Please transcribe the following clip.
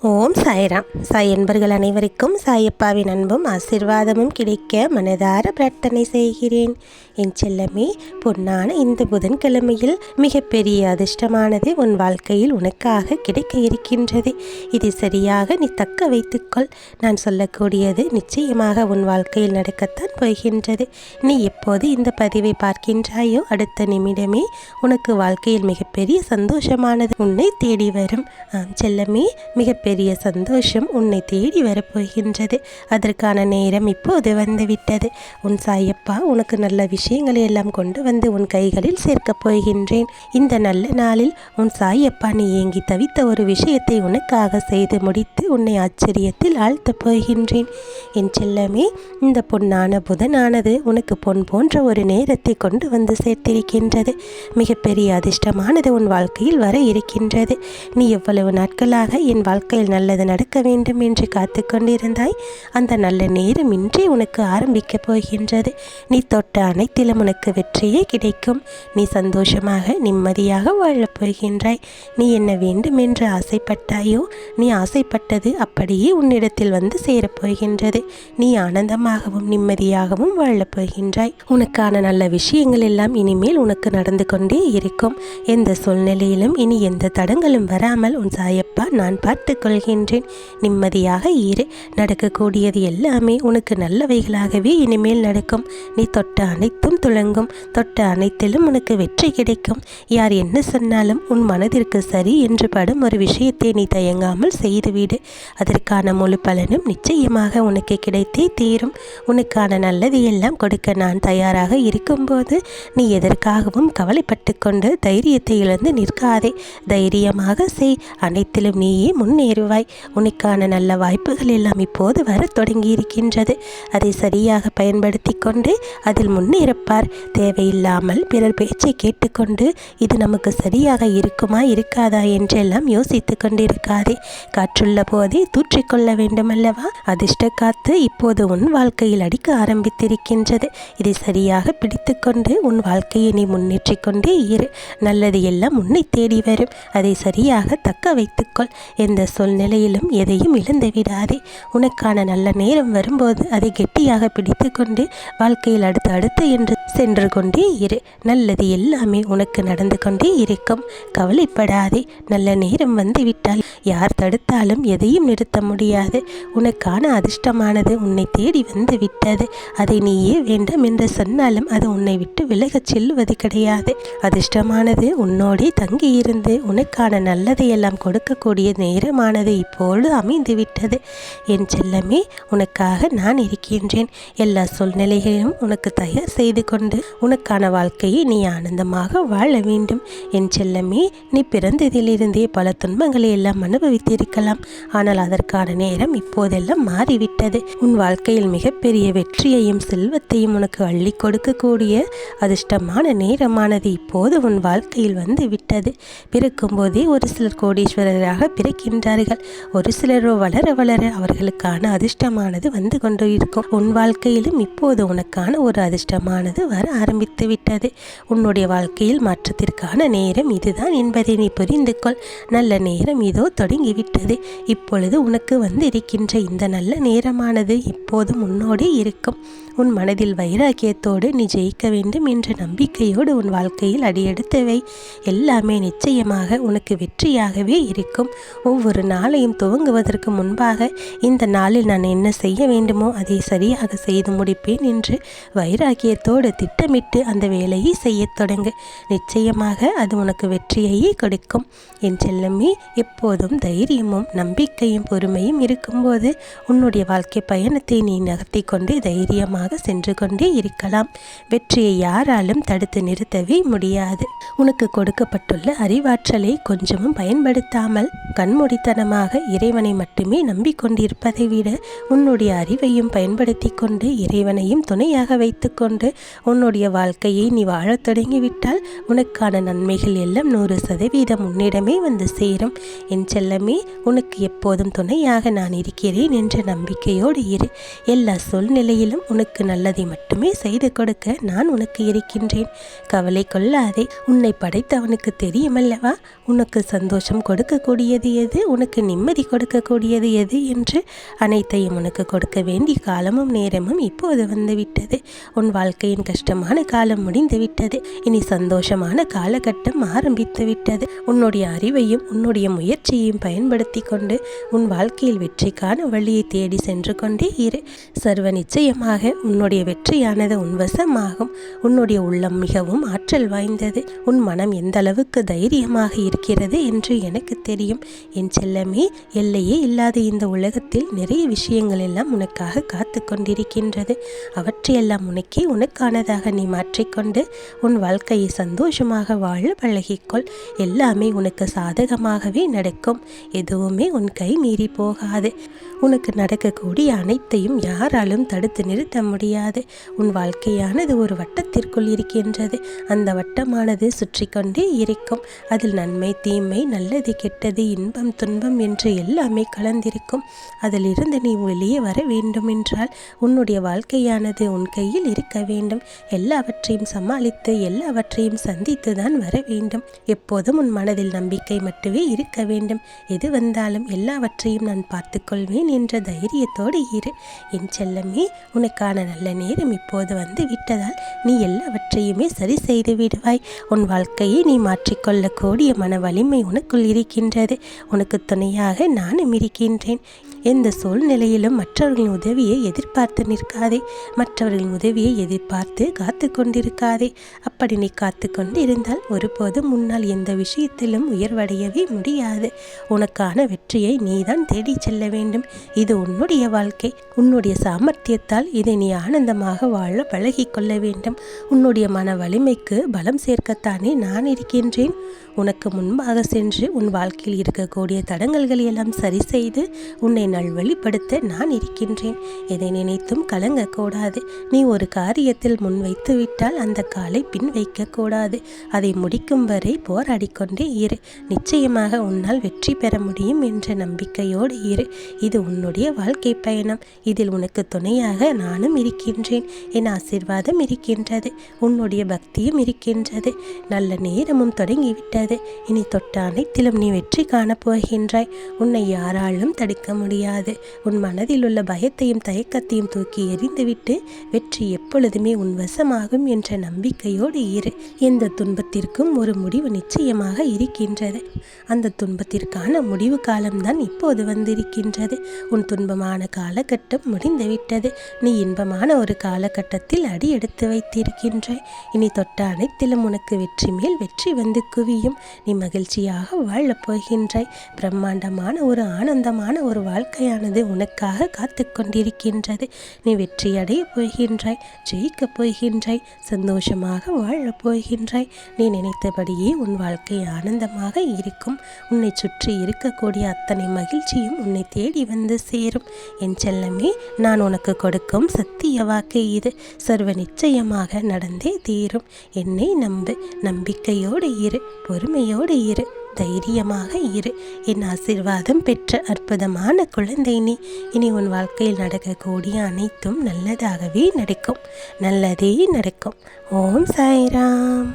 ஓம் சாய்ராம். சாய் என்பர்கள் அனைவருக்கும் சாயப்பாவின் அன்பும் ஆசிர்வாதமும் கிடைக்க மனதார பிரார்த்தனை செய்கிறேன். என் செல்லமே, பொன்னான இந்த புதன்கிழமையில் மிகப்பெரிய அதிர்ஷ்டமானது உன் வாழ்க்கையில் உனக்காக கிடைக்க இருக்கின்றது. இதை சரியாக நீ தக்க வைத்துக்கொள். நான் சொல்லக்கூடியது நிச்சயமாக உன் வாழ்க்கையில் நடக்கத்தான் போகின்றது. நீ எப்போது இந்த பதிவை பார்க்கின்றாயோ அடுத்த நிமிடமே உனக்கு வாழ்க்கையில் மிகப்பெரிய சந்தோஷமானது உன்னை தேடி வரும். செல்லமே, மிகப்பெரிய சந்தோஷம் உன்னை தேடி வரப்போகின்றது. அதற்கான நேரம் இப்போது வந்துவிட்டது. உன் சாயப்பா உனக்கு நல்ல விஷயங்களை எல்லாம் கொண்டு வந்து உன் கைகளில் சேர்க்கப் போகின்றேன். இந்த நல்ல நாளில் உன் சாயப்பா நீ ஏங்கி தவித்த ஒரு விஷயத்தை உனக்காக செய்து முடித்து உன்னை ஆச்சரியத்தில் ஆழ்த்தப் போகின்றேன். என் செல்லமே, இந்த பொன்னான புதனானது உனக்கு பொன் போன்ற ஒரு நேரத்தை கொண்டு வந்து சேர்த்திருக்கின்றது. மிகப்பெரிய அதிர்ஷ்டமானது உன் வாழ்க்கையில் வர இருக்கின்றது. நீ எவ்வளவு நாட்களாக என் வாழ்க்கையில் நல்லது நடக்க வேண்டும் என்று காத்து கொண்டிருந்தாய். அந்த நல்ல நேரம் இன்றே உனக்கு ஆரம்பிக்கப் போகின்றது. நீ தொட்ட அனைத்திலும் உனக்கு வெற்றியே கிடைக்கும். நீ சந்தோஷமாக நிம்மதியாக வாழப் போகின்றாய். நீ என்ன வேண்டும் என்று ஆசைப்பட்டாயோ நீ ஆசைப்பட்டது அப்படியே உன்னிடத்தில் வந்து சேரப்போகின்றது. நீ ஆனந்தமாகவும் நிம்மதியாகவும் வாழப் போகின்றாய். உனக்கான நல்ல விஷயங்கள் எல்லாம் இனிமேல் உனக்கு நடந்து கொண்டே இருக்கும். எந்த சூழ்நிலையிலும் இனி எந்த தடங்களும் வராமல் உன் சாயப்பா நான் பார்த்து கொள்கின்றேன். நிம்மதியாக இரு. நடக்கக்கூடியது எல்லாமே உனக்கு நல்லவைகளாகவே இனிமேல் நடக்கும். நீ தொட்ட அனைத்தும் துளங்கும். தொட்ட அனைத்திலும் உனக்கு வெற்றி கிடைக்கும். யார் என்ன சொன்னாலும் உன் மனதிற்கு சரி என்று படும் ஒரு விஷயத்தை நீ தயங்காமல் செய்துவிடு. அதற்கான முழு பலனும் நிச்சயமாக உனக்கு கிடைத்தே தீரும். உனக்கான நல்லதை எல்லாம் கொடுக்க நான் தயாராக இருக்கும்போது நீ எதற்காகவும் கவலைப்பட்டு கொண்டு தைரியத்தை இழந்து நிற்காதே. தைரியமாக செய். அனைத்திலும் நீயே முன்னேறுவாய். உனக்கான நல்ல வாய்ப்புகள் எல்லாம் இப்போது வர தொடங்கி இருக்கின்றது. அதை சரியாக பயன்படுத்தி கொண்டு அதில் முன்னேறப்பார். தேவையில்லாமல் பிறர் பேச்சை கேட்டுக்கொண்டு இது நமக்கு சரியாக இருக்குமா இருக்காதா என்றெல்லாம் யோசித்து கொண்டிருக்காதே. காற்றுள்ள போதே தூற்றிக்கொள்ள வேண்டுமல்லவா? அதிர்ஷ்ட காத்து இப்போது உன் வாழ்க்கையில் அடிக்க ஆரம்பித்திருக்கின்றது. இதை சரியாக பிடித்து கொண்டு உன் வாழ்க்கையை நீ முன்னேற்றி கொண்டே இரு. நல்லது எல்லாம் உன்னை தேடி வரும். அதை சரியாக தக்க வைத்துக்கொள். எந்த சூழ்நிலையிலும் எதையும் இழந்து விடாதே. உனக்கான நல்ல நேரம் வரும்போது அதை கெட்டியாக பிடித்து கொண்டு வாழ்க்கையில் அடுத்து என்று சென்று கொண்டே இரு. நல்லது எல்லாமே உனக்கு நடந்து கொண்டே இருக்கும். கவலைப்படாதே. நல்ல நேரம் வந்துவிட்டால் யார் தடுத்தாலும் எதையும் நிறுத்த முடியாது. உனக்கான அதிர்ஷ்டமானது உன்னை தேடி வந்து விட்டது. அதை நீயே வேண்டாம் என்று சொன்னாலும் அது உன்னை விட்டு விலகச் செல்வது கிடையாது. அதிர்ஷ்டமானது உன்னோடே தங்கி இருந்து உனக்கான நல்லதையெல்லாம் கொடுக்கக்கூடிய நேரமானது இப்போது அமைந்துவிட்டது. என் செல்லமே, உனக்காக நான் இருக்கின்றேன். எல்லா சூழ்நிலைகளையும் உனக்கு தயார் செய்து கொண்டு உனக்கான வாழ்க்கையை நீ ஆனந்தமாக வாழ வேண்டும். என் செல்லமே, நீ பிறந்ததிலிருந்தே பல துன்பங்களை எல்லாம் அனுபவித்திருக்கலாம். ஆனால் அதற்கான நேரம் இப்போதெல்லாம் மாறிவிட்டது. உன் வாழ்க்கையில் மிகப்பெரிய வெற்றியையும் செல்வத்தையும் உனக்கு அள்ளி கொடுக்கக்கூடிய அதிர்ஷ்டமான நேரமானது இப்போது உன் வாழ்க்கையில் வந்து விட்டது. பிறக்கும் போதே ஒரு சிலர் கோடீஸ்வரராக பிறக்கின்றார்கள். ஒரு சிலரோ வளர வளர அவர்களுக்கான அதிர்ஷ்டமானது வந்து கொண்டு இருக்கும். உன் வாழ்க்கையிலும் இப்போது உனக்கான ஒரு அதிர்ஷ்டமானது வர ஆரம்பித்து விட்டது. உன்னுடைய வாழ்க்கையில் மாற்றத்திற்கான நேரம் இதுதான் என்பதை நீ புரிந்து கொள். நல்ல நேரம் இதோ தொடங்கிவிட்டது. இப்பொழுது உனக்கு வந்து இருக்கின்ற இந்த நல்ல நேரமானது இப்போதும் உன்னோடே இருக்கும். உன் மனதில் வைராக்கியத்தோடு நீ ஜெயிக்க வேண்டும் என்ற நம்பிக்கையோடு உன் வாழ்க்கையில் அடியெடுத்தவை எல்லாமே நிச்சயமாக உனக்கு வெற்றியாகவே இருக்கும். ஒவ்வொரு நாளையும் துவங்குவதற்கு முன்பாக இந்த நாளில் நான் என்ன செய்ய வேண்டுமோ அதை சரியாக செய்து முடிப்பேன் என்று வைராக்கியத்தோடு திட்டமிட்டு அந்த வேலையை செய்யத் தொடங்கு. நிச்சயமாக அது உனக்கு வெற்றியையே கொடுக்கும். என் செல்லமே, எப்போதும் தைரியமும் நம்பிக்கையும் பொறுமையும் இருக்கும்போது உன்னுடைய வாழ்க்கை பயணத்தை நீ நகர்த்தி கொண்டு தைரியமாக சென்று கொண்டே இருக்கலாம். வெற்றியை யாராலும் தடுத்து நிறுத்தவே முடியாது. உனக்கு கொடுக்கப்பட்டுள்ள அறிவாற்றலை கொஞ்சமும் பயன்படுத்தாமல் கண்மூடித்தனமாக இறைவனை மட்டுமே நம்பிக்கொண்டிருப்பதை விட உன்னுடைய அறிவையும் பயன்படுத்தி கொண்டு இறைவனையும் துணையாக வைத்துக்கொண்டு உன்னுடைய வாழ்க்கையை நீ வாழத் தொடங்கிவிட்டால் உனக்கான நன்மைகள் எல்லாம் 100% உன்னிடமே வந்து சேரும். என் செல்லமே, உனக்கு எப்போதும் துணையாக நான் இருக்கிறேன் என்ற நம்பிக்கையோடு இரு. எல்லா சூழ்நிலையிலும் உனக்கு உனக்கு நல்லதை மட்டுமே செய்து கொடுக்க நான் உனக்கு இருக்கின்றேன். கவலை கொள்ளாதே. உன்னை படைத்தவனுக்கு தெரியுமல்லவா உனக்கு சந்தோஷம் கொடுக்கக்கூடியது எது, உனக்கு நிம்மதி கொடுக்கக்கூடியது எது என்று. அனைத்தையும் உனக்கு கொடுக்க வேண்டிய காலமும் நேரமும் இப்போது வந்துவிட்டது. உன் வாழ்க்கையின் கஷ்டமான காலம் முடிந்து விட்டது. இனி சந்தோஷமான காலகட்டம் ஆரம்பித்து விட்டது. உன்னுடைய அறிவையும் உன்னுடைய முயற்சியையும் பயன்படுத்தி கொண்டு உன் வாழ்க்கையில் வெற்றிக்கான வழியை தேடி சென்று கொண்டே இரு. சர்வ நிச்சயமாக உன்னுடைய வெற்றியானது உன் வசமாகும். உன்னுடைய உள்ளம் மிகவும் ஆற்றல் வாய்ந்தது. உன் மனம் எந்த அளவுக்கு தைரியமாக இருக்கிறது என்று எனக்கு தெரியும். என் செல்லமே, எல்லையே இல்லாத இந்த உலகத்தில் நிறைய விஷயங்கள் எல்லாம் உனக்காக காத்து கொண்டிருக்கின்றது. அவற்றையெல்லாம் உனக்கானதாக நீ மாற்றிக்கொண்டு உன் வாழ்க்கையை சந்தோஷமாக வாழ பழகிக்கொள். எல்லாமே உனக்கு சாதகமாகவே நடக்கும். எதுவுமே உன் கை மீறி போகாது. உனக்கு நடக்கக்கூடிய அனைத்தையும் யாராலும் தடுத்து நிறுத்த முடியாது. உன் வாழ்க்கையானது ஒரு வட்டத்திற்குள் இருக்கின்றது. அந்த வட்டமானது சுற்றி கொண்டே இருக்கும். அதில் நன்மை தீமை, நல்லது கெட்டது, இன்பம் துன்பம் என்று எல்லாமே கலந்திருக்கும். அதிலிருந்து நீ வெளியே வர வேண்டுமென்றால் உன்னுடைய வாழ்க்கையானது உன் கையில் இருக்க வேண்டும். எல்லாவற்றையும் சமாளித்து எல்லாவற்றையும் சந்தித்து தான் வர வேண்டும். எப்போதும் உன் மனதில் நம்பிக்கை மட்டுமே இருக்க வேண்டும். எது வந்தாலும் எல்லாவற்றையும் நான் பார்த்துக்கொள்வேன் என்ற தைரியத்தோடு இரு. என் செல்லமே, உனக்கான நல்ல நேரம் இப்போது வந்து விட்டதால் நீ எல்லாவற்றையுமே சரி செய்து விடுவாய். உன் வாழ்க்கையை நீ மாற்றிக்கொள்ளக்கூடிய மன வலிமை உனக்குள் இருக்கின்றது. உனக்கு துணையாக நானும் இருக்கின்றேன். எந்த சூழ்நிலையிலும் மற்றவர்களின் உதவியை எதிர்பார்த்து நிற்காதே. மற்றவர்களின் உதவியை எதிர்பார்த்து காத்து கொண்டிருக்காதே. அப்படி நீ காத்து கொண்டிருந்தால் ஒருபோதும் முன்னால் எந்த விஷயத்திலும் உயர்வடையவே முடியாது. உனக்கான வெற்றியை நீதான் தேடி செல்ல வேண்டும். இது உன்னுடைய வாழ்க்கை. உன்னுடைய சாமர்த்தியத்தால் இதை நீ ஆனந்தமாக வாழ பழகி கொள்ள வேண்டும். உன்னுடைய மன வலிமைக்கு பலம் சேர்க்கத்தானே நான் இருக்கின்றேன். உனக்கு முன்பாக சென்று உன் வாழ்க்கையில் இருக்கக்கூடிய தடங்கல்களை எல்லாம் சரி செய்து உன்னை நல்வழிப்படுத்த நான் இருக்கின்றேன். எதை நினைத்தும் கலங்கக்கூடாது. நீ ஒரு காரியத்தில் முன் வைத்து விட்டால் அந்த காலை பின் வைக்கக்கூடாது. அதை முடிக்கும் வரை போராடிக்கொண்டே இரு. நிச்சயமாக உன்னால் வெற்றி பெற முடியும் என்ற நம்பிக்கையோடு இரு. இது உன்னுடைய வாழ்க்கை பயணம். இதில் உனக்கு துணையாக நானும் இருக்கின்றேன். என் ஆசீர்வாதம் இருக்கின்றது. உன்னுடைய பக்தியும் இருக்கின்றது. நல்ல நேரமும் தொடங்கிவிட்டது. இனி தொட்ட அனைத்திலும் நீ வெற்றி காணப் போகின்றாய். உன்னை யாராலும் தடுக்க முடியாது. உன் மனதில் உள்ள பயத்தையும் தயக்கத்தையும் தூக்கி எறிந்துவிட்டு வெற்றி எப்பொழுதுமே உன் வசமாகும் என்ற நம்பிக்கையோடு இரு. எந்த துன்பத்திற்கும் ஒரு முடிவு நிச்சயமாக இருக்கின்றது. அந்த துன்பத்திற்கான முடிவு காலம்தான் இப்போது வந்திருக்கின்றது. உன் துன்பமான காலகட்டம் முடிந்துவிட்டது. நீ இன்பமான ஒரு காலகட்டத்தில் அடி எடுத்து வைத்திருக்கின்றாய். இனி தொட்ட அனைத்திலும் உனக்கு வெற்றி மேல் வெற்றி வந்து குவியும். நீ மகிழ்ச்சியாக வாழப் போகின்றாய். பிரம்மாண்டமான ஒரு ஆனந்தமான ஒரு வாழ்க்கையானது உனக்காக காத்து கொண்டிருக்கின்றது. நீ வெற்றியடைய போகின்றாய். ஜெயிக்கப் போகின்றாய். சந்தோஷமாக வாழப் போகின்றாய். நீ நினைத்தபடியே உன் வாழ்க்கை ஆனந்தமாக இருக்கும். உன்னை சுற்றி இருக்கக்கூடிய அத்தனை மகிழ்ச்சியும் உன்னை தேடி வந்து சேரும். என் செல்லமே, நான் உனக்கு கொடுக்கும் சத்திய வாக்கு இது. சர்வ நிச்சயமாக நடந்தே தீரும். என்னை நம்பு. நம்பிக்கையோடு இரு. பொறுமையோடு இரு. தைரியமாக இரு. என் ஆசீர்வாதம் பெற்ற அற்புதமான குழந்தை நீ. இனி உன் வாழ்க்கையில் நடக்கக்கூடிய அனைத்தும் நல்லதாகவே நடக்கும். நல்லதே நடக்கும். ஓம் சாய்ராம்.